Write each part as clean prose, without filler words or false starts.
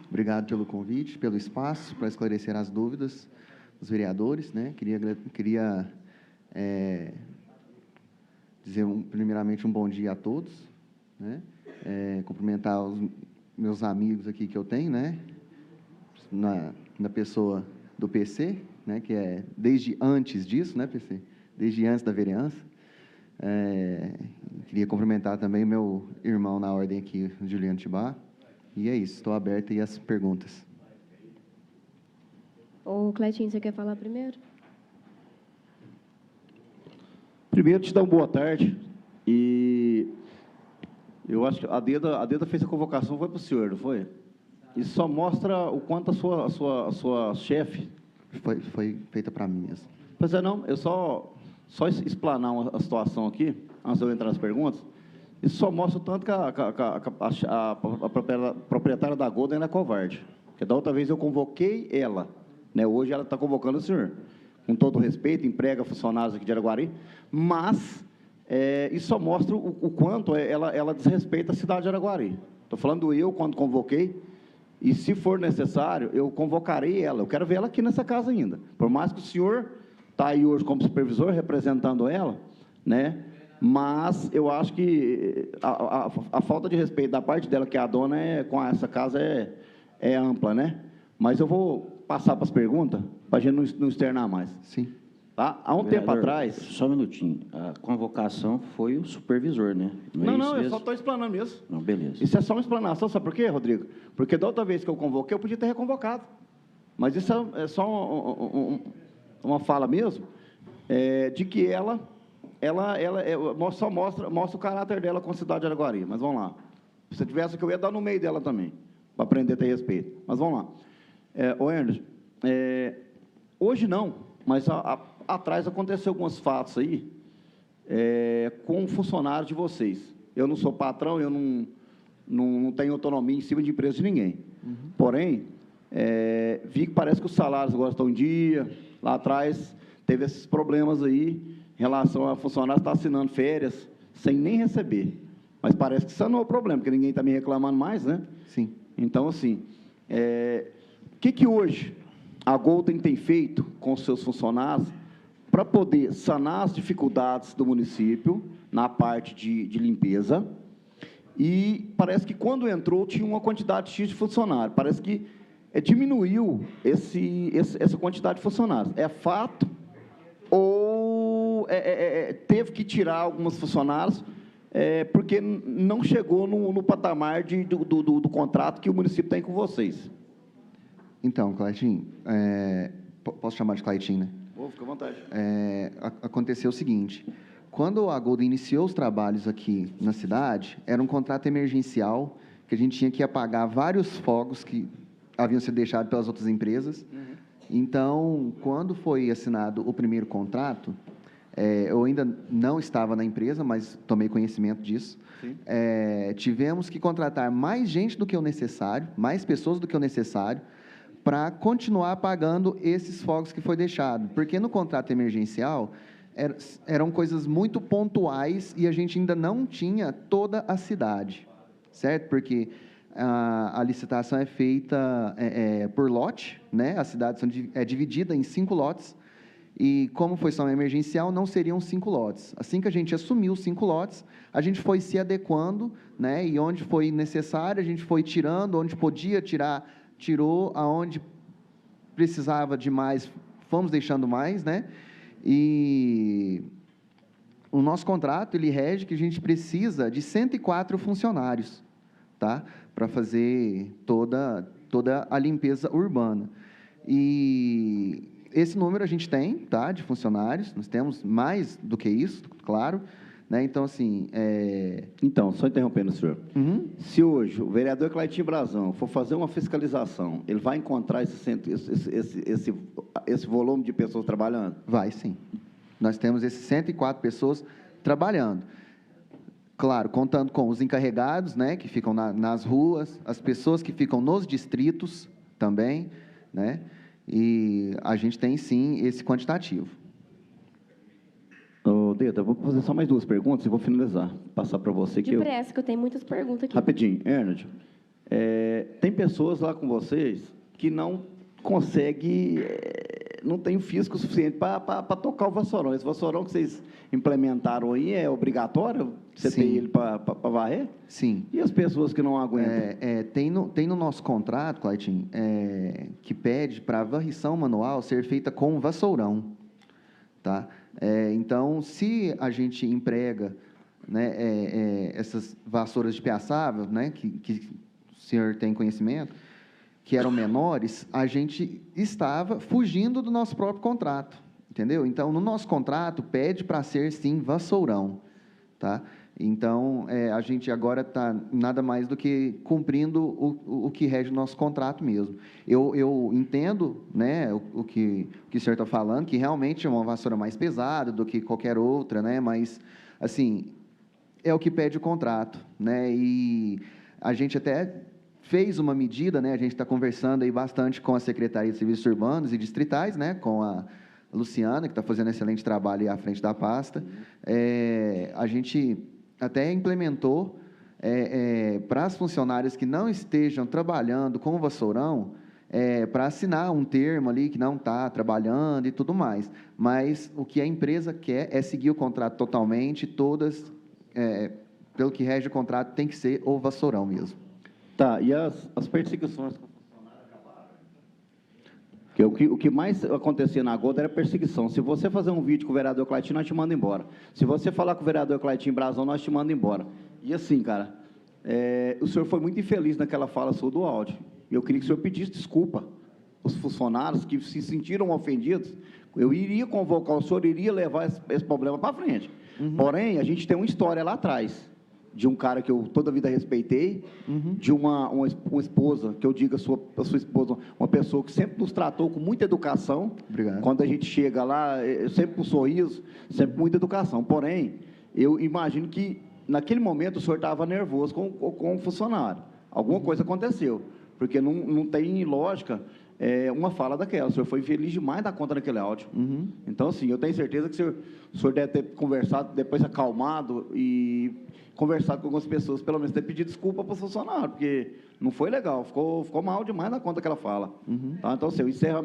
Obrigado pelo convite, pelo espaço para esclarecer as dúvidas dos vereadores, né? Queria dizer primeiramente um bom dia a todos, né? Cumprimentar os meus amigos aqui que eu tenho, né? Na pessoa do PC, né? Que é desde antes disso, né, PC? Desde antes da vereança. Queria cumprimentar também o meu irmão na ordem aqui, Juliano Tibá. E é isso, estou aberto aí às perguntas. Ô, Cleitinho, você quer falar primeiro? Primeiro, te dar uma boa tarde. E eu acho que a Deda fez a convocação, foi para o senhor, não foi? Isso só mostra o quanto a sua chefe... Foi feita para mim mesmo. Pois é, não, eu só explanar a situação aqui, antes de eu entrar nas perguntas. Isso só mostra o tanto que a proprietária da Golden é covarde. Porque da outra vez eu convoquei ela, né? Hoje ela está convocando o senhor. Com todo respeito, emprega funcionários aqui de Araguari, mas isso só mostra o quanto ela desrespeita a cidade de Araguari. Estou falando eu, quando convoquei, e se for necessário, eu convocarei ela. Eu quero ver ela aqui nessa casa ainda. Por mais que o senhor está aí hoje como supervisor, representando ela, né? Mas eu acho que a falta de respeito da parte dela, que é a dona, com essa casa é ampla, né? Mas eu vou passar para as perguntas, para a gente não externar mais. Sim. Tá? Há um tempo atrás... Só um minutinho. A convocação foi o supervisor, né? Não, eu só estou explanando mesmo. Não, beleza. Isso é só uma explanação, sabe por quê, Rodrigo? Porque da outra vez que eu convoquei, eu podia ter reconvocado. Mas isso é só uma fala mesmo, de que ela só mostra o caráter dela com a cidade de Araguari. Mas vamos lá. Se tivesse que eu ia dar no meio dela também, para aprender a ter respeito. Mas vamos lá. Ô, Ernest, hoje não, mas atrás aconteceu alguns fatos aí com um funcionário de vocês. Eu não sou patrão, eu não tenho autonomia em cima de empresa de ninguém. Uhum. Porém, vi que parece que os salários agora estão em dia. Lá atrás teve esses problemas aí em relação a funcionário estar assinando férias sem nem receber. Mas parece que sanou o problema, porque ninguém está me reclamando mais, né? Sim. Então, assim, o que hoje a Golden tem feito com os seus funcionários para poder sanar as dificuldades do município na parte de limpeza? E parece que, quando entrou, tinha uma quantidade X de funcionários. Parece que diminuiu essa quantidade de funcionários. É fato ou teve que tirar alguns funcionários porque não chegou no patamar do contrato que o município tem com vocês? Então, Cleitinho, posso chamar de Cleitinho, né? Fica à vontade. Aconteceu o seguinte: quando a Golden iniciou os trabalhos aqui na cidade, era um contrato emergencial, que a gente tinha que apagar vários fogos que haviam sido deixados pelas outras empresas. Uhum. Então, quando foi assinado o primeiro contrato, eu ainda não estava na empresa, mas tomei conhecimento disso. Tivemos que contratar mais gente do que o necessário, mais pessoas do que o necessário, para continuar pagando esses fogos que foi deixado. Porque no contrato emergencial, eram coisas muito pontuais e a gente ainda não tinha toda a cidade, certo? Porque a licitação é feita por lote, né? A cidade é dividida em 5 lotes, e como foi só uma emergencial, não seriam 5 lotes. Assim que a gente assumiu os 5 lotes, a gente foi se adequando, né? E onde foi necessário, a gente foi tirando, onde podia tirar, tirou, aonde precisava de mais, fomos deixando mais, né? E o nosso contrato, ele rege que a gente precisa de 104 funcionários, tá? Para fazer toda a limpeza urbana. E esse número a gente tem, tá? De funcionários, nós temos mais do que isso, claro, né? Então, assim... Então, só interrompendo, senhor. Uhum. Se hoje o vereador Cleitinho Brazão for fazer uma fiscalização, ele vai encontrar esse volume de pessoas trabalhando? Vai, sim. Nós temos esses 104 pessoas trabalhando. Claro, contando com os encarregados, né, que ficam nas ruas, as pessoas que ficam nos distritos também, né? E a gente tem, sim, esse quantitativo. Deda, vou fazer só mais 2 perguntas e vou finalizar. Passar para você. Depressa, que eu tenho muitas perguntas aqui. Rapidinho. Ernest, Tem pessoas lá com vocês que não conseguem, não tem o físico suficiente para tocar o vassourão. Esse vassourão que vocês implementaram aí é obrigatório? Você Sim. tem ele para varrer? Sim. E as pessoas que não aguentam? Tem no nosso contrato, Cleitinho, que pede para a varrição manual ser feita com vassourão. Tá? Então, se a gente emprega, né, essas vassouras de piaçável, né, que o senhor tem conhecimento, que eram menores, a gente estava fugindo do nosso próprio contrato, entendeu? Então, no nosso contrato, pede para ser, sim, vassourão, tá? Então, a gente agora está nada mais do que cumprindo o que rege o nosso contrato mesmo. Eu entendo, né, o que o senhor está falando, que realmente é uma vassoura mais pesada do que qualquer outra, né, mas, assim, é o que pede o contrato, né, e a gente até fez uma medida, né, a gente está conversando aí bastante com a Secretaria de Serviços Urbanos e Distritais, né, com a Luciana, que está fazendo um excelente trabalho aí à frente da pasta. A gente até implementou para as funcionárias que não estejam trabalhando com o vassourão, para assinar um termo ali que não está trabalhando e tudo mais. Mas o que a empresa quer é seguir o contrato totalmente, todas, pelo que rege o contrato, tem que ser o vassourão mesmo. Tá, e as perseguições com o funcionário acabaram? Porque o que mais acontecia na Golda era perseguição. Se você fazer um vídeo com o vereador Cleitinho, nós te manda embora. Se você falar com o vereador Cleitinho em Brasão, nós te manda embora. E assim, cara, o senhor foi muito infeliz naquela fala sua do áudio. E eu queria que o senhor pedisse desculpa aos funcionários que se sentiram ofendidos. Eu iria convocar o senhor, iria levar esse problema para frente. Porém, a gente tem uma história lá atrás, de um cara que eu toda a vida respeitei, de uma esposa, que eu digo a sua esposa, uma pessoa que sempre nos tratou com muita educação. Obrigado. Quando a gente chega lá, sempre com sorriso, sempre com muita educação. Porém, eu imagino que, naquele momento, o senhor estava nervoso com o funcionário. Alguma coisa aconteceu, porque não tem lógica uma fala daquela. O senhor foi infeliz demais da conta naquele áudio. Então, assim, eu tenho certeza que o senhor deve ter conversado, depois acalmado e conversado com algumas pessoas, pelo menos ter pedido desculpa para o funcionário, porque não foi legal, ficou mal demais na conta que ela fala. Tá? Então, assim, eu encerro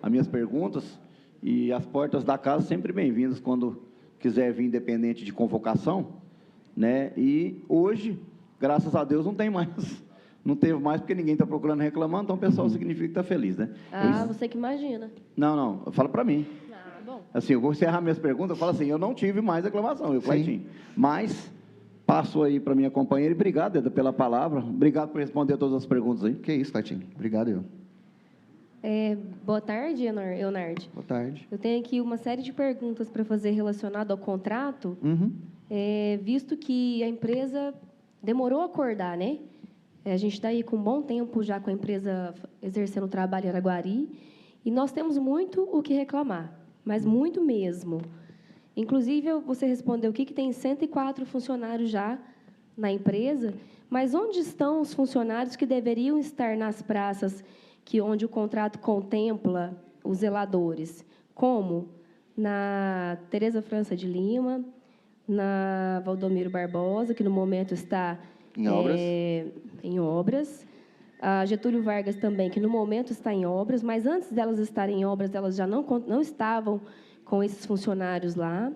as minhas perguntas, e as portas da casa sempre bem-vindas quando quiser vir, independente de convocação, né? E hoje, graças a Deus, não tem mais, não teve mais, porque ninguém está procurando reclamando, então o pessoal significa que está feliz, né? Você que imagina. Não, fala para mim. Bom. Assim, eu vou encerrar minhas perguntas, eu falo assim, eu não tive mais reclamação, eu Cleitinho, mas passo aí para minha companheira, e obrigado, Eda, pela palavra, obrigado por responder todas as perguntas aí. Que isso, Cleitinho. Obrigado, eu. Boa tarde, Leonardo. Boa tarde. Eu tenho aqui uma série de perguntas para fazer relacionado ao contrato, visto que a empresa demorou a acordar, né? A gente está aí com um bom tempo já com a empresa exercendo o trabalho em Araguari, e nós temos muito o que reclamar, mas muito mesmo. Inclusive, você respondeu aqui que tem 104 funcionários já na empresa, mas onde estão os funcionários que deveriam estar nas praças onde o contrato contempla os zeladores? Como? Na Tereza França de Lima, na Valdomiro Barbosa, que no momento está em obras. A Getúlio Vargas também, que no momento está em obras, mas antes delas estarem em obras, elas já não estavam com esses funcionários lá,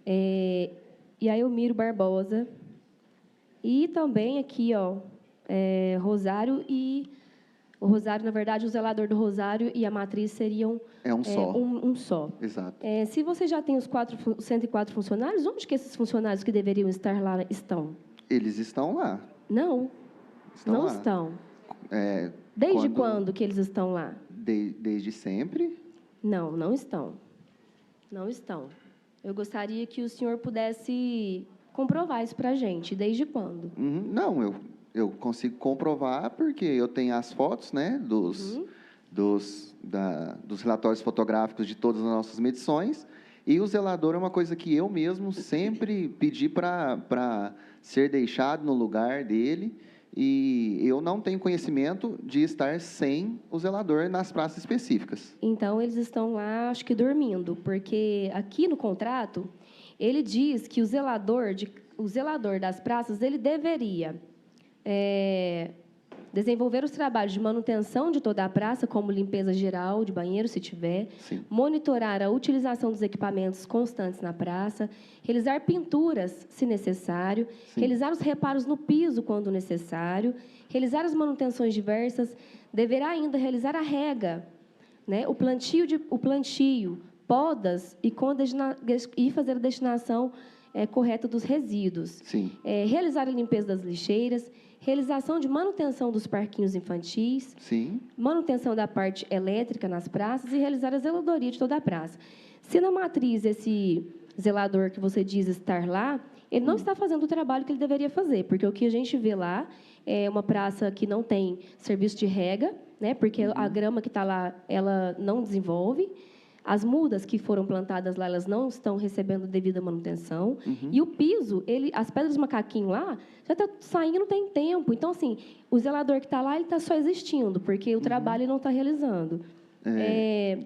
e a Elmiro Barbosa, e também aqui, Rosário, e o Rosário, na verdade, o zelador do Rosário e a matriz seriam um só. Exato. Se você já tem os 104 funcionários, onde que esses funcionários que deveriam estar lá estão? Eles estão lá. Não, não lá. estão. Desde quando que eles estão lá? Desde sempre. Não estão. Não estão. Eu gostaria que o senhor pudesse comprovar isso para a gente. Desde quando? Não, eu consigo comprovar porque eu tenho as fotos, né, dos relatórios fotográficos de todas as nossas medições, e o zelador é uma coisa que eu mesmo sempre pedi para ser deixado no lugar dele, e eu não tenho conhecimento de estar sem o zelador nas praças específicas. Então, eles estão lá, acho que dormindo, porque aqui no contrato, ele diz que o zelador das praças, ele deveria Desenvolver os trabalhos de manutenção de toda a praça, como limpeza geral de banheiro, se tiver. Sim. Monitorar a utilização dos equipamentos constantes na praça. Realizar pinturas, se necessário. Sim. Realizar os reparos no piso, quando necessário. Realizar as manutenções diversas. Deverá ainda realizar a rega, né? O plantio, podas e fazer a destinação correta dos resíduos. Sim. Realizar a limpeza das lixeiras, realização de manutenção dos parquinhos infantis, Sim. manutenção da parte elétrica nas praças e realizar a zeladoria de toda a praça. Se na matriz esse zelador que você diz estar lá, ele não está fazendo o trabalho que ele deveria fazer, porque o que a gente vê lá é uma praça que não tem serviço de rega, né, porque a grama que está lá, ela não desenvolve. As mudas que foram plantadas lá, elas não estão recebendo devida manutenção. E o piso, as pedras macaquinho lá, já está saindo tem tempo. Então, assim, o zelador que está lá, ele está só existindo, porque o trabalho ele não está realizando.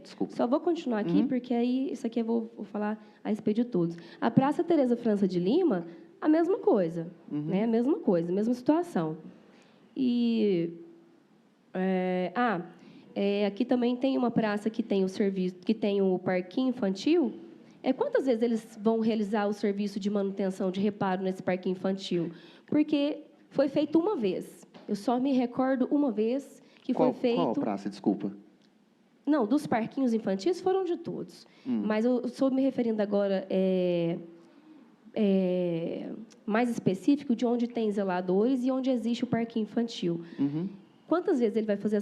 Desculpa. Só vou continuar aqui, porque aí isso aqui eu vou falar a respeito de todos. A Praça Teresa França de Lima, a mesma coisa. Né? A mesma coisa, a mesma situação. E... aqui também tem uma praça que tem o serviço, que tem o parquinho infantil. Quantas vezes eles vão realizar o serviço de manutenção, de reparo nesse parquinho infantil? Porque foi feito uma vez. Eu só me recordo uma vez que foi feito... Qual praça, desculpa? Não, dos parquinhos infantis foram de todos. Mas eu estou me referindo agora mais específico de onde tem zeladores e onde existe o parquinho infantil. Quantas vezes ele vai fazer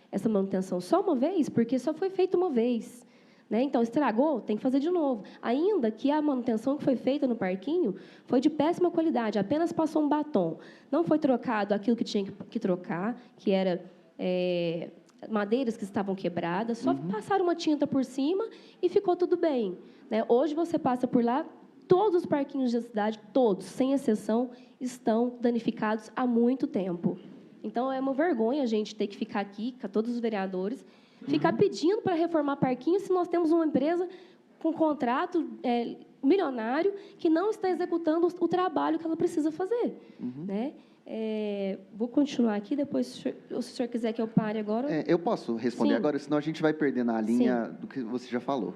essa manutenção? Só uma vez? Porque só foi feito uma vez. Né? Então, estragou, tem que fazer de novo. Ainda que a manutenção que foi feita no parquinho foi de péssima qualidade, apenas passou um batom. Não foi trocado aquilo que tinha que trocar, que era madeiras que estavam quebradas, só passaram uma tinta por cima e ficou tudo bem. Né? Hoje, você passa por lá, todos os parquinhos da cidade, todos, sem exceção, estão danificados há muito tempo. Então, é uma vergonha a gente ter que ficar aqui, com todos os vereadores, ficar pedindo para reformar parquinhos se nós temos uma empresa com contrato milionário que não está executando o trabalho que ela precisa fazer. Né? Vou continuar aqui, depois, se o senhor quiser que eu pare agora... eu posso responder agora, senão a gente vai perder na linha do que você já falou.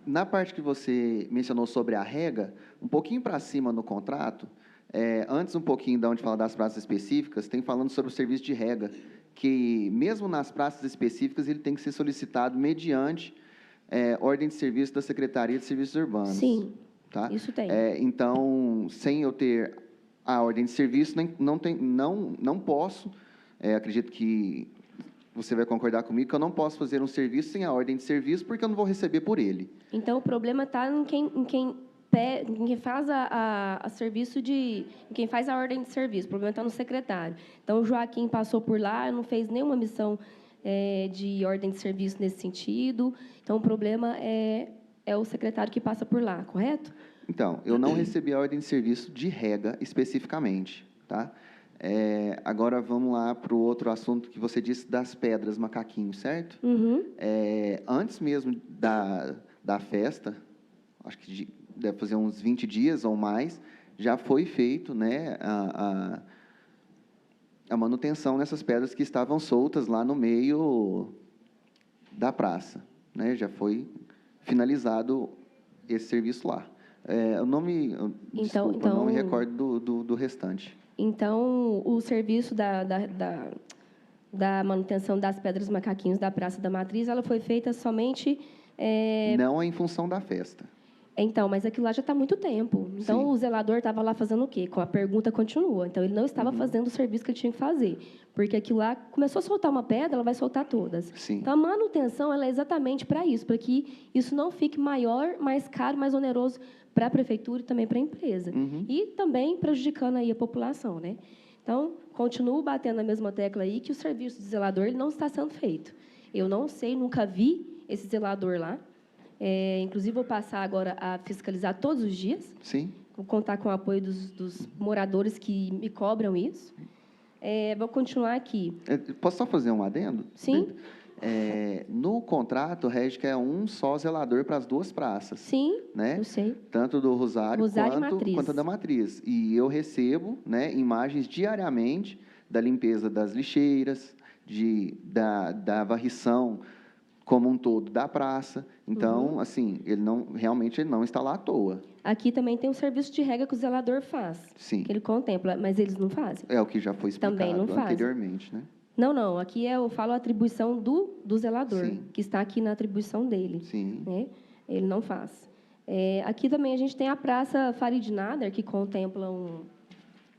Na parte que você mencionou sobre a rega, um pouquinho para cima no contrato... antes um pouquinho de onde fala das praças específicas, tem falando sobre o serviço de rega, que mesmo nas praças específicas ele tem que ser solicitado mediante ordem de serviço da Secretaria de Serviços Urbanos. Sim, tá? Isso tem. Então, sem eu ter a ordem de serviço, não posso, acredito que você vai concordar comigo, que eu não posso fazer um serviço sem a ordem de serviço, porque eu não vou receber por ele. Então, o problema está em quem faz quem faz a ordem de serviço, o problema está no secretário. Então, o Joaquim passou por lá, não fez nenhuma missão de ordem de serviço nesse sentido. Então, o problema é o secretário que passa por lá, correto? Então, eu não recebi a ordem de serviço de rega especificamente, tá? Agora, vamos lá para o outro assunto que você disse das pedras macaquinho, certo? Antes mesmo da festa, acho que deve fazer uns 20 dias ou mais, já foi feito, né, a manutenção nessas pedras que estavam soltas lá no meio da praça. Né? Já foi finalizado esse serviço lá. Eu não me recordo do restante. Então, o serviço da manutenção das pedras macaquinhos da Praça da Matriz, ela foi feita somente... Não em função da festa. Então, mas aquilo lá já está há muito tempo. Então, Sim. O zelador estava lá fazendo o quê? A pergunta continua. Então, ele não estava fazendo o serviço que ele tinha que fazer. Porque aquilo lá começou a soltar uma pedra, ela vai soltar todas. Sim. Então, a manutenção ela é exatamente para isso, para que isso não fique maior, mais caro, mais oneroso para a prefeitura e também para a empresa. E também prejudicando aí a população. Né? Então, continuo batendo na mesma tecla aí que o serviço de zelador ele não está sendo feito. Eu não sei, nunca vi esse zelador lá. Inclusive, vou passar agora a fiscalizar todos os dias. Sim. Vou contar com o apoio dos moradores que me cobram isso. Vou continuar aqui. Posso só fazer um adendo? Sim. No contrato, rege que é um só zelador para as duas praças. Sim, né? eu sei. Tanto do Rosário e Matriz. quanto da Matriz. E eu recebo, né, imagens diariamente da limpeza das lixeiras, da varrição como um todo da praça. Então, assim, realmente ele não está lá à toa. Aqui também tem um serviço de rega que o zelador faz. Sim. Que ele contempla, mas eles não fazem. É o que já foi explicado Também não fazem. anteriormente, né? Não. Aqui eu falo a atribuição do zelador, Sim. que está aqui na atribuição dele. Sim. Né? Ele não faz. Aqui também a gente tem a Praça Farid Nader, que contempla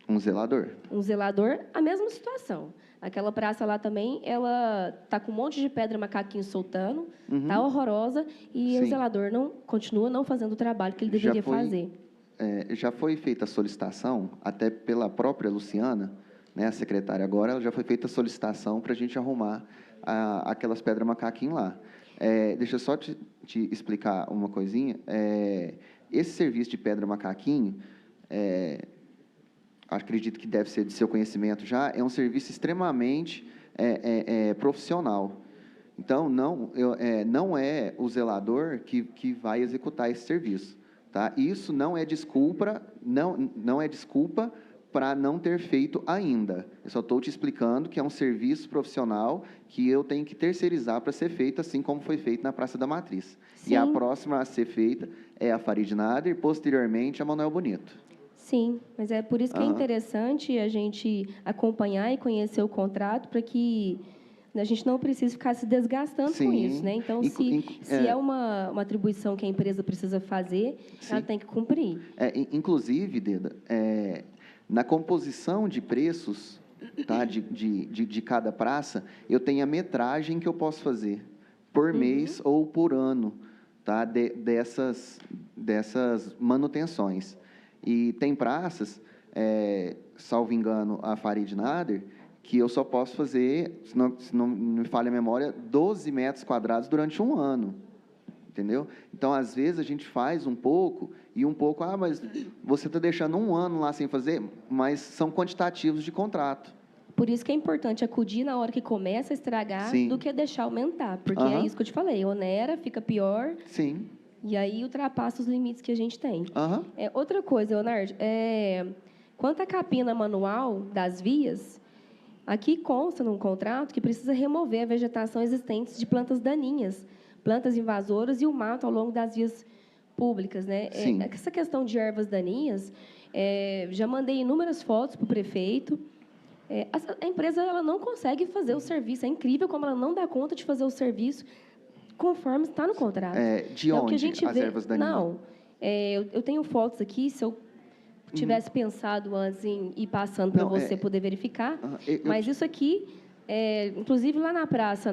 Um zelador. um zelador, a mesma situação. Aquela praça lá também, ela está com um monte de pedra macaquinho soltando, está horrorosa, e Sim. o zelador continua não fazendo o trabalho que ele deveria fazer. Já foi feita a solicitação, até pela própria Luciana, né, a secretária agora, ela já foi feita a solicitação para a gente arrumar aquelas pedras macaquinho lá. Deixa eu só te explicar uma coisinha. Esse serviço de pedra macaquinho, acredito que deve ser de seu conhecimento já, é um serviço extremamente profissional. Então, não é o zelador que vai executar esse serviço. Tá? Isso não é desculpa, não é desculpa para não ter feito ainda. Eu só estou te explicando que é um serviço profissional que eu tenho que terceirizar para ser feito, assim como foi feito na Praça da Matriz. Sim. E a próxima a ser feita é a Farid Nader e, posteriormente, a Manuel Bonito. Sim, mas é por isso que é interessante a gente acompanhar e conhecer o contrato para que a gente não precise ficar se desgastando com isso, né? Então, se é uma atribuição que a empresa precisa fazer, ela tem que cumprir. Inclusive, Deda, na composição de preços, tá, de cada praça, eu tenho a metragem que eu posso fazer por mês ou por ano, tá, dessas manutenções. E tem praças, salvo engano, a Farid Nader, que eu só posso fazer, se não me falha a memória, 12 metros quadrados durante um ano. Entendeu? Então, às vezes, a gente faz um pouco, mas você está deixando um ano lá sem fazer, mas são quantitativos de contrato. Por isso que é importante acudir na hora que começa a estragar, Sim. do que deixar aumentar. Porque é isso que eu te falei, onera, fica pior. Sim. E aí ultrapassa os limites que a gente tem. Uhum. Outra coisa, Leonardo, quanto à capina manual das vias, aqui consta no contrato que precisa remover a vegetação existente de plantas daninhas, plantas invasoras e o mato ao longo das vias públicas, né? Sim. Essa questão de ervas daninhas, já mandei inúmeras fotos para o prefeito. A empresa ela não consegue fazer o serviço. É incrível como ela não dá conta de fazer o serviço conforme está no contrato. De onde que a gente as ervas daninhas? Não. Eu tenho fotos aqui, se eu tivesse pensado antes em ir passando para você poder verificar. Mas isso aqui, inclusive lá na praça,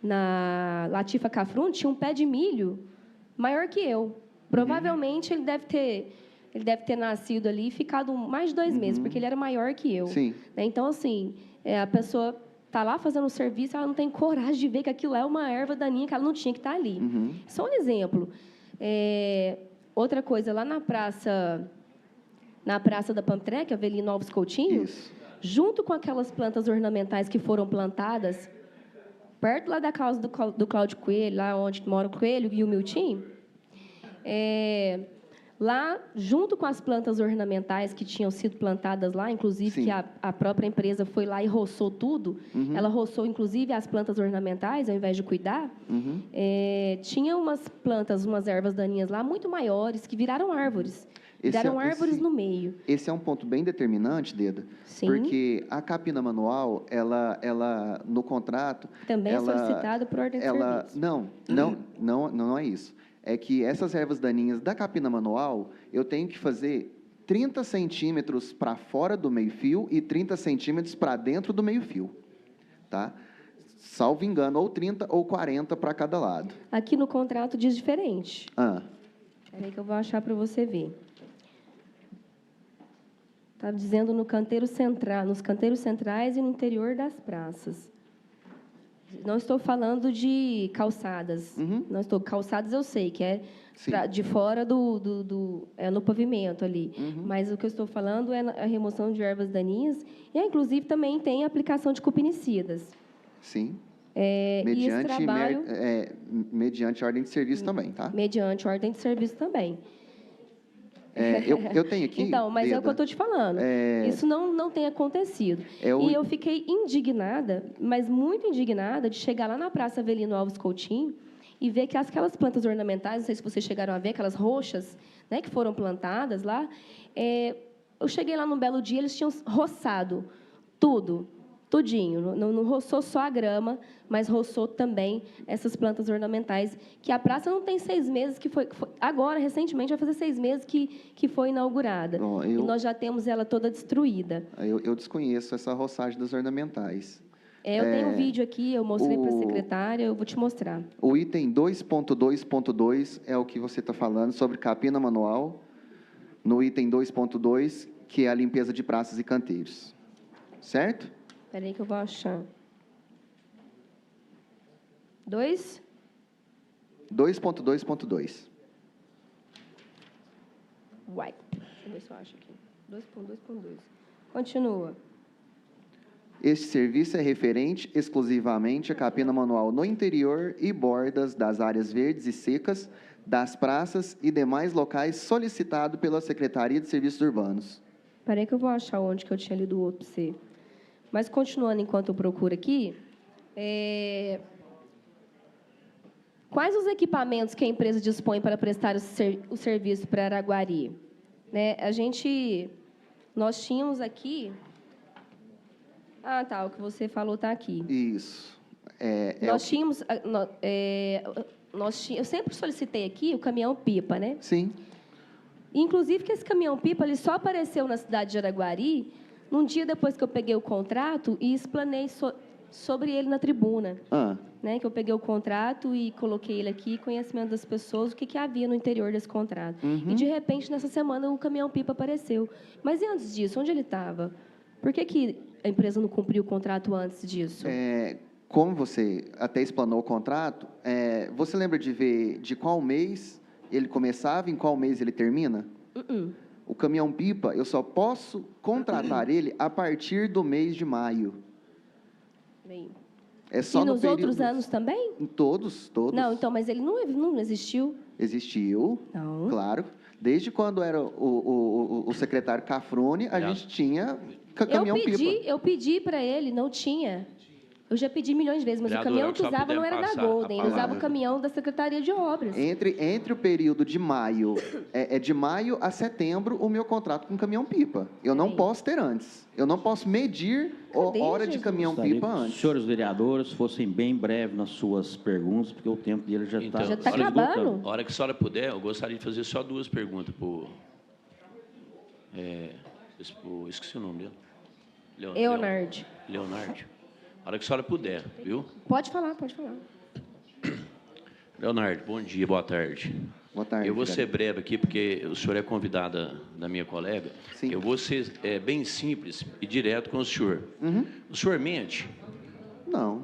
na Latifa Cafrun, tinha um pé de milho maior que eu. Provavelmente ele deve ter nascido ali e ficado mais de 2 meses, porque ele era maior que eu. Sim. Então, assim, a pessoa está lá fazendo o serviço, ela não tem coragem de ver que aquilo é uma erva daninha, que ela não tinha que estar ali. Só um exemplo. Outra coisa, lá na praça da Pamtrec, Avelino Alves Coutinho, junto com aquelas plantas ornamentais que foram plantadas perto lá da casa do Cláudio Coelho, lá onde mora o Coelho e o Miltim, lá, junto com as plantas ornamentais que tinham sido plantadas lá, inclusive Sim. que a própria empresa foi lá e roçou tudo, ela roçou, inclusive, as plantas ornamentais, ao invés de cuidar, tinha umas plantas, umas ervas daninhas lá, muito maiores, que viraram árvores. Viraram árvores no meio. Esse é um ponto bem determinante, Deda, Sim. porque a capina manual, ela no contrato... Também é solicitada por ordem de serviço. Não é isso. É que essas ervas daninhas da capina manual, eu tenho que fazer 30 centímetros para fora do meio-fio e 30 centímetros para dentro do meio-fio. Tá? Salvo engano, ou 30 ou 40 para cada lado. Aqui no contrato diz diferente. Espera aí que eu vou achar para você ver. Está dizendo nos canteiros centrais e no interior das praças. Não estou falando de calçadas. Não estou. Calçadas eu sei que é de fora no pavimento ali. Mas o que eu estou falando é a remoção de ervas daninhas e, inclusive, também tem a aplicação de cupinicidas. Sim. E esse trabalho... mediante ordem de serviço também, tá? Mediante ordem de serviço também. Eu tenho aqui... Então, mas Beda, é o que eu estou te falando. Isso não tem acontecido. E eu fiquei indignada, mas muito indignada, de chegar lá na Praça Avelino Alves Coutinho e ver que aquelas plantas ornamentais, não sei se vocês chegaram a ver, aquelas roxas, né, que foram plantadas lá, eu cheguei lá num belo dia, eles tinham roçado tudo, tudinho. Não roçou só a grama, mas roçou também essas plantas ornamentais, que a praça não tem 6 meses, que foi agora, recentemente, vai fazer 6 meses que foi inaugurada. E nós já temos ela toda destruída. Eu desconheço essa roçagem das ornamentais. Eu tenho um vídeo aqui, eu mostrei para a secretária, eu vou te mostrar. O item 2.2.2 é o que você está falando sobre capina manual, no item 2.2, que é a limpeza de praças e canteiros. Certo? Espera aí que eu vou achar. 2.2.2. Uai. Deixa eu ver se eu acho aqui. 2.2.2. Continua. Este serviço é referente exclusivamente à capina manual no interior e bordas das áreas verdes e secas, das praças e demais locais solicitado pela Secretaria de Serviços Urbanos. Espera aí que eu vou achar onde que eu tinha lido o outro para você. Mas, continuando enquanto eu procuro aqui, quais os equipamentos que a empresa dispõe para prestar o serviço para Araguari? Né? Nós tínhamos aqui... Ah, tá, o que você falou está aqui. Isso. Eu sempre solicitei aqui o caminhão-pipa, né? Sim. Inclusive que esse caminhão-pipa ele só apareceu na cidade de Araguari num dia depois que eu peguei o contrato e explanei sobre ele na tribuna. Né, que eu peguei o contrato e coloquei ele aqui, conhecimento das pessoas, o que havia no interior desse contrato. E, de repente, nessa semana, o caminhão-pipa apareceu. Mas e antes disso, onde ele estava? Por que a empresa não cumpriu o contrato antes disso? Como você até explanou o contrato, você lembra de ver de qual mês ele começava e em qual mês ele termina? O caminhão-pipa, eu só posso contratar ele a partir do mês de maio. Bem, É só e nos período... outros anos também? Em todos. Não, então, mas ele não existiu? Existiu, não. Claro. Desde quando era o secretário Cafrune, a gente tinha caminhão-pipa. Eu pedi para ele, não tinha. Eu já pedi milhões de vezes, mas o caminhão que usava não era da Golden, ele usava o caminhão da Secretaria de Obras. Entre o período de maio, de maio a setembro, o meu contrato com caminhão-pipa. Eu não posso ter antes. Eu não posso medir a hora de caminhão-pipa antes. Senhores vereadores, fossem bem breves nas suas perguntas, porque o tempo dele já está... Já está acabando. A hora que a senhora puder, eu gostaria de fazer só 2 perguntas para esqueci o nome dele. Leonardo. A hora que a senhora puder, viu? Pode falar. Leonardo, bom dia, boa tarde. Boa tarde. Eu vou ser breve aqui, porque o senhor é convidada da minha colega. Sim. Eu vou ser bem simples e direto com o senhor. O senhor mente? Não.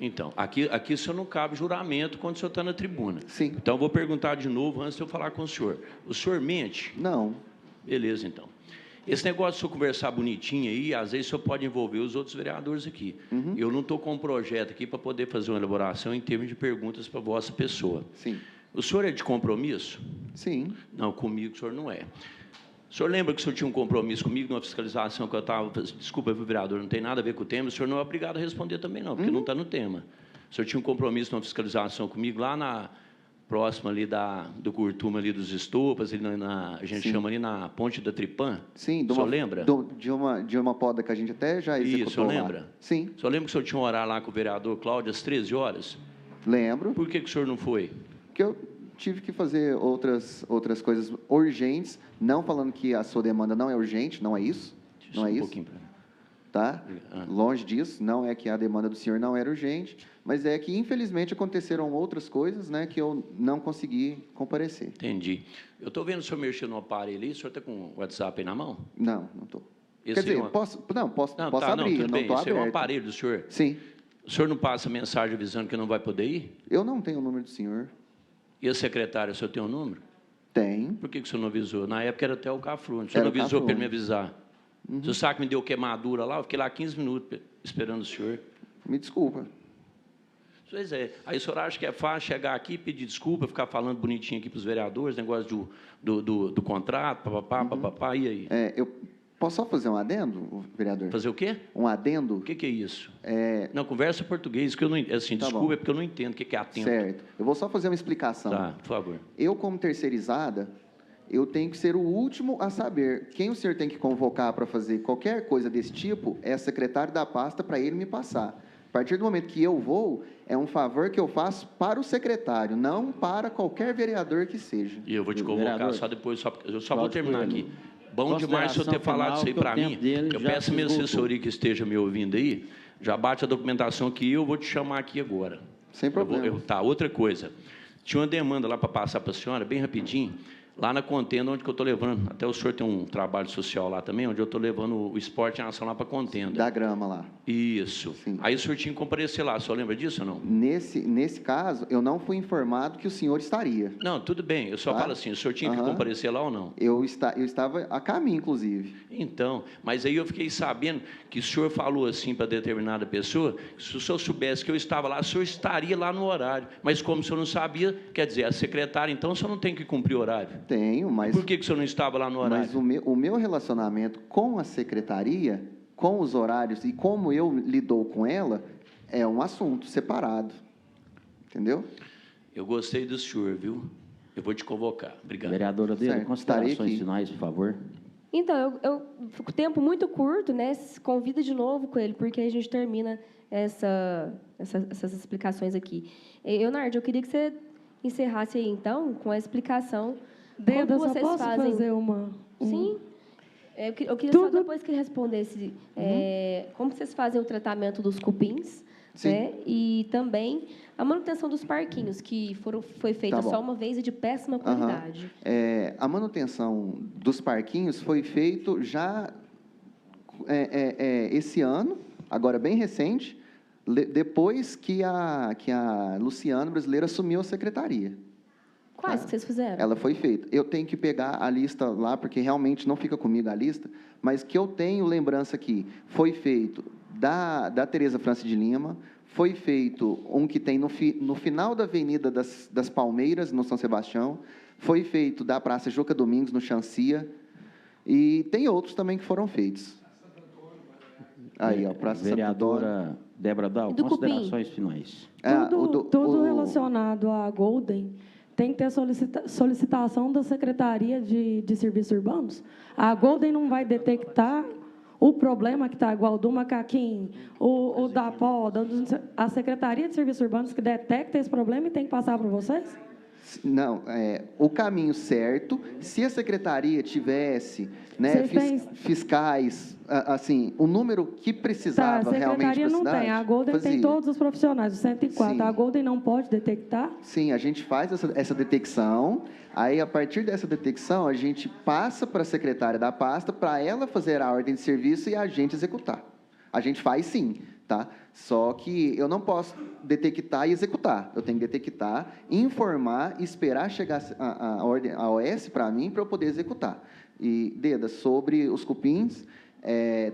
Então, aqui o senhor não cabe juramento quando o senhor está na tribuna. Sim. Então, eu vou perguntar de novo antes de eu falar com o senhor. O senhor mente? Não. Beleza, então. Esse negócio de o senhor conversar bonitinho aí, às vezes o senhor pode envolver os outros vereadores aqui. Eu não estou com um projeto aqui para poder fazer uma elaboração em termos de perguntas para a vossa pessoa. Sim. O senhor é de compromisso? Sim. Não, comigo o senhor não é. O senhor lembra que o senhor tinha um compromisso comigo numa fiscalização que eu estava... Desculpa, vereador, não tem nada a ver com o tema. O senhor não é obrigado a responder também, não, porque não está no tema. O senhor tinha um compromisso numa fiscalização comigo lá próximo ali do Curtuma, ali dos Estopas, ali a gente chama ali na Ponte da Tripã. Sim. O senhor lembra? De uma poda que a gente até já executou. Isso, o senhor lembra? Lá. Sim. O senhor lembra que o senhor tinha um horário lá com o vereador Cláudio às 13 horas? Lembro. Por que o senhor não foi? Porque eu tive que fazer outras coisas urgentes, não falando que a sua demanda não é urgente, não é isso. Não é isso. Tá? Longe disso, não é que a demanda do senhor não era urgente, mas é que, infelizmente, aconteceram outras coisas, né, que eu não consegui comparecer. Entendi. Eu estou vendo o senhor mexer no aparelho aí, o senhor está com o WhatsApp aí na mão? Não estou. Quer dizer, posso abrir, eu não estou aberto. Esse é o aparelho do senhor? Sim. O senhor não passa mensagem avisando que não vai poder ir? Eu não tenho o número do senhor. E a secretária, o senhor tem o número? Tem. Por que o senhor não avisou? Na época era até o Cafrune. O senhor não avisou para ele me avisar? O senhor sabe que me deu queimadura lá? Eu fiquei lá 15 minutos esperando o senhor. Me desculpa. Pois é. Aí o senhor acha que é fácil chegar aqui, pedir desculpa, ficar falando bonitinho aqui para os vereadores, negócio do contrato, papapá, e aí? Eu posso só fazer um adendo, vereador? Fazer o quê? Um adendo? O que é isso? Não, conversa português, que eu não assim, Tá desculpa, bom. é porque eu não entendo o que é atento. Certo. Eu vou só fazer uma explicação. Tá, por favor. Eu, como terceirizada, eu tenho que ser o último a saber. Quem o senhor tem que convocar para fazer qualquer coisa desse tipo é o secretário da pasta para ele me passar. A partir do momento que eu vou, é um favor que eu faço para o secretário, não para qualquer vereador que seja. E eu vou te convocar Vereador, só depois, eu só vou Cláudio terminar Coelho. aqui. Bom demais o senhor ter Consideração falado isso aí final, para que o mim. tempo dele Eu já peço à minha se esgotou. assessoria que esteja me ouvindo aí, já bate a documentação que eu vou te chamar aqui agora. Sem problema. Tá, outra coisa. Tinha uma demanda lá para passar para a senhora, bem rapidinho, lá na Contenda, onde que eu estou levando. Até o senhor tem um trabalho social lá também, onde eu estou levando o esporte em ação lá para a Contenda. Da grama lá. Isso. Sim. Aí o senhor tinha que comparecer lá, o senhor lembra disso ou não? Nesse caso, eu não fui informado que o senhor estaria. Não, tudo bem. Eu só Tá. falo assim, o senhor tinha que Aham. comparecer lá ou não? Eu estava a caminho, inclusive. Então, mas aí eu fiquei sabendo que o senhor falou assim para determinada pessoa, que se o senhor soubesse que eu estava lá, o senhor estaria lá no horário. Mas como o senhor não sabia, quer dizer, a secretária, então, o senhor não tem que cumprir o horário. Tenho, mas... Por que o senhor não estava lá no horário? Mas o meu relacionamento com a secretaria, com os horários e como eu lidou com ela, é um assunto separado. Entendeu? Eu gostei do senhor, viu? Eu vou te convocar. Obrigado. Vereadora Dedo, Certo. considerações Estarei aqui. finais, por favor. Então, eu fico tempo muito curto, né? Se convida de novo com ele, porque aí a gente termina essas explicações aqui. Leonardo, eu queria que você encerrasse aí, então, com a explicação Deda, como só vocês posso fazem. fazer uma... Sim. Eu queria só Tudo- depois que ele respondesse como vocês fazem o tratamento dos cupins, Sim. né? E também a manutenção dos parquinhos, que foi feita Tá bom. só uma vez e de péssima Aham. qualidade. A manutenção dos parquinhos foi feito já esse ano, agora bem recente, depois que a Luciana Brasileira assumiu a secretaria. Quais que vocês fizeram? Ela foi feita. Eu tenho que pegar a lista lá, porque realmente não fica comigo a lista, mas que eu tenho lembrança aqui. Foi feito da Tereza França de Lima, foi feito um que tem no final da Avenida das Palmeiras, no São Sebastião, foi feito da Praça Juca Domingos, no Chancia, e tem outros também que foram feitos. Aí, ó, Praça Santo Antônio. Vereadora Débora Dal, E do Cupim? considerações finais. Tudo relacionado à Golden tem que ter solicitação da Secretaria de Serviços Urbanos. A Golden não vai detectar o problema que está igual do macaquinho, o da poda, a Secretaria de Serviços Urbanos que detecta esse problema e tem que passar para vocês? Não, o caminho certo, se a secretaria tivesse, né, Vocês têm- fiscais, assim, o número que Tá, a precisava realmente Secretaria para não cidade, tem, a Golden tem fazia. todos os profissionais, os 104. Sim. A Golden não pode detectar? Sim, a gente faz essa detecção, aí a partir dessa detecção a gente passa para a secretária da pasta para ela fazer a ordem de serviço e a gente executar. A gente faz sim, tá? Só que eu não posso detectar e executar. Eu tenho que detectar, informar e esperar chegar a ordem, a OS para mim para eu poder executar. E, Deda, sobre os cupins,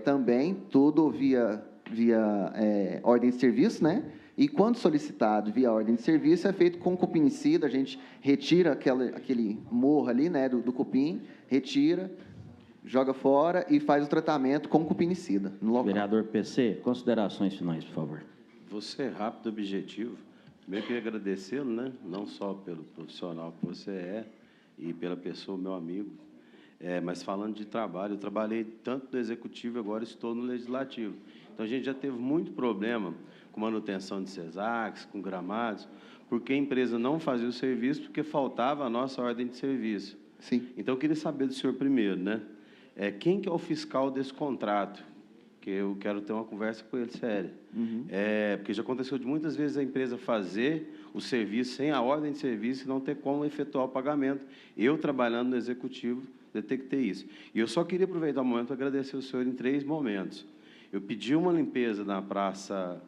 também tudo via ordem de serviço, né? E quando solicitado via ordem de serviço, é feito com cupinicida, a gente retira aquele morro ali, né, do cupim, retira, joga fora e faz o tratamento com cupinicida no local. Vereador PC, considerações finais, por favor. Vou ser rápido e objetivo. Primeiro, queria agradecê-lo, né? Não só pelo profissional que você é e pela pessoa, meu amigo, mas falando de trabalho, eu trabalhei tanto no Executivo, agora estou no Legislativo. Então, a gente já teve muito problema com manutenção de CESACs, com gramados, porque a empresa não fazia o serviço porque faltava a nossa ordem de serviço. Sim. Então, eu queria saber do senhor primeiro, né? Quem que é o fiscal desse contrato? Que eu quero ter uma conversa com ele séria. Porque já aconteceu de muitas vezes a empresa fazer o serviço sem a ordem de serviço e não ter como efetuar o pagamento. Eu, trabalhando no Executivo, detectei isso. E eu só queria aproveitar o momento para agradecer o senhor em 3 momentos. Eu pedi uma limpeza na praça,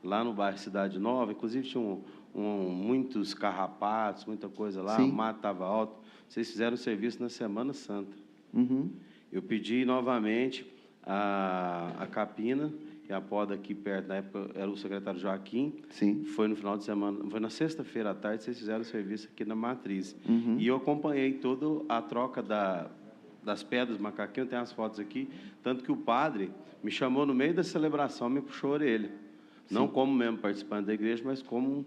lá no bairro Cidade Nova, inclusive tinha muitos carrapatos, muita coisa lá, Sim. o mato estava alto. Vocês fizeram o serviço na Semana Santa. Uhum. Eu pedi novamente a capina que é a poda aqui perto, na época era o secretário Joaquim. Sim. Foi no final de semana, foi na sexta-feira à tarde, vocês fizeram o serviço aqui na Matriz. Uhum. E eu acompanhei toda a troca das pedras, macaquinho, tem as fotos aqui, tanto que o padre me chamou no meio da celebração, me puxou a orelha. Sim. Não como mesmo participante da igreja, mas como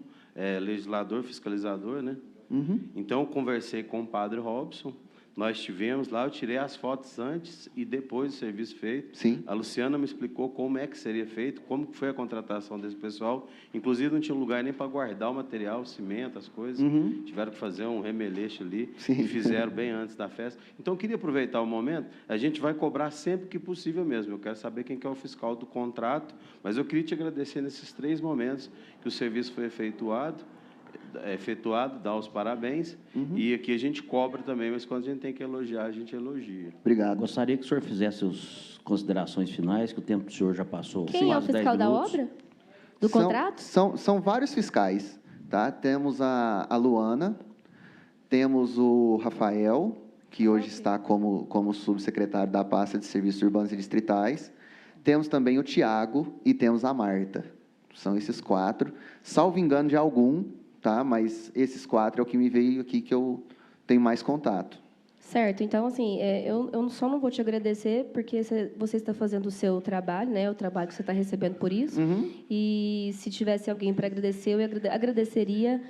legislador, fiscalizador, né? Uhum. Então, eu conversei com o padre Robson, nós estivemos lá, eu tirei as fotos antes e depois do serviço feito. Sim. A Luciana me explicou como é que seria feito, como que foi a contratação desse pessoal. Inclusive, não tinha lugar nem para guardar o material, o cimento, as coisas. Uhum. Tiveram que fazer um remeleixo ali, Sim. e fizeram bem antes da festa. Então, eu queria aproveitar o momento, a gente vai cobrar sempre que possível mesmo. Eu quero saber quem que é o fiscal do contrato, mas eu queria te agradecer nesses 3 momentos que o serviço foi efetuado, dar os parabéns, e aqui a gente cobra também, mas quando a gente tem que elogiar, a gente elogia. Obrigado. Gostaria que o senhor fizesse as considerações finais, que o tempo do senhor já passou. Quem é o quase 10 fiscal da minutos. obra? Do contrato? São vários fiscais, tá? Temos a Luana, temos o Rafael, que hoje está como subsecretário da pasta de Serviços Urbanos e Distritais. Temos também o Tiago e temos a Marta. São esses 4. Salvo engano de algum, tá? Mas esses 4 é o que me veio aqui que eu tenho mais contato. Certo. Então, assim, eu só não vou te agradecer porque você está fazendo o seu trabalho, né? O trabalho que você está recebendo por isso. Uhum. E se tivesse alguém para agradecer, eu agradeceria,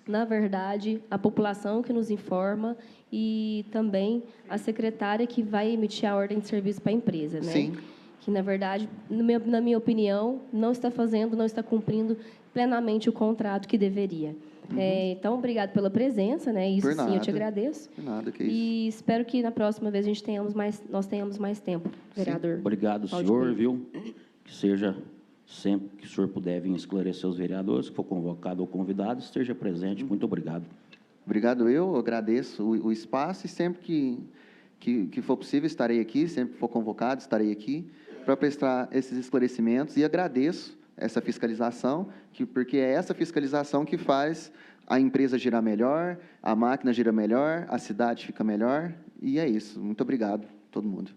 na verdade, a população que nos informa e também a secretária que vai emitir a ordem de serviço para a empresa, né? Sim. Que, na verdade, na minha opinião, não está cumprindo plenamente o contrato que deveria. Então, obrigado pela presença, né? Isso Por sim, eu te nada. agradeço. Por nada, que isso. E espero que na próxima vez nós tenhamos mais tempo, vereador. Obrigado, Paulo de senhor, Coelho. viu? Que seja sempre que o senhor puder vir esclarecer os vereadores, que for convocado ou convidado, esteja presente. Muito obrigado. Obrigado, eu agradeço o espaço e sempre que for possível estarei aqui, sempre que for convocado estarei aqui para prestar esses esclarecimentos e agradeço essa fiscalização, porque é essa fiscalização que faz a empresa girar melhor, a máquina gira melhor, a cidade fica melhor, e é isso. Muito obrigado, todo mundo.